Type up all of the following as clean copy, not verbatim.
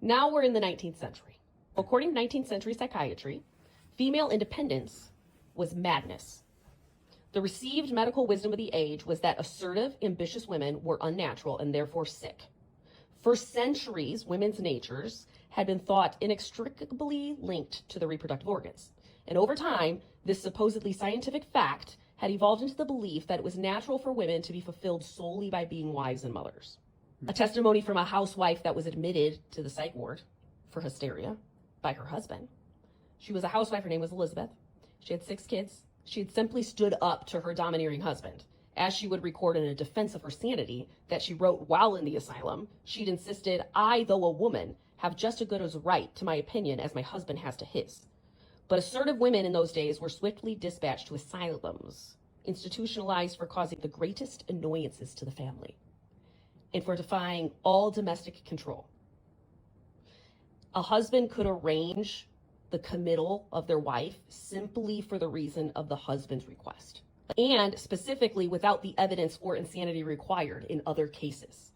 Now we're in the 19th century. According to 19th century psychiatry, female independence was madness. The received medical wisdom of the age was that assertive, ambitious women were unnatural and therefore sick. For centuries, women's natures had been thought inextricably linked to the reproductive organs. And over time, this supposedly scientific fact had evolved into the belief that it was natural for women to be fulfilled solely by being wives and mothers. A testimony from a housewife that was admitted to the psych ward for hysteria by her husband. She was a housewife. Her name was Elizabeth. She had 6 kids. She had simply stood up to her domineering husband. As she would record in a defense of her sanity that she wrote while in the asylum, she'd insisted, "I, though a woman, have just as good a right to my opinion as my husband has to his." But assertive women in those days were swiftly dispatched to asylums, institutionalized for causing the greatest annoyances to the family and for defying all domestic control. A husband could arrange the committal of their wife simply for the reason of the husband's request, and specifically without the evidence or insanity required in other cases.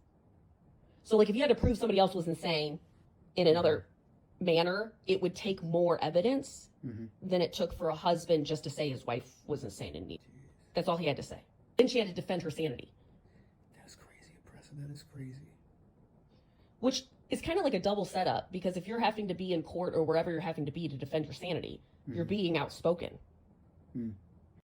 So like if you had to prove somebody else was insane in another manner, it would take more evidence than it took for a husband just to say his wife was insane and neat. That's all he had to say. Then she had to defend her sanity. That's crazy, oppressive. That is crazy. Which is kind of like a double setup, because if you're having to be in court or wherever you're having to be to defend your sanity, you're being outspoken.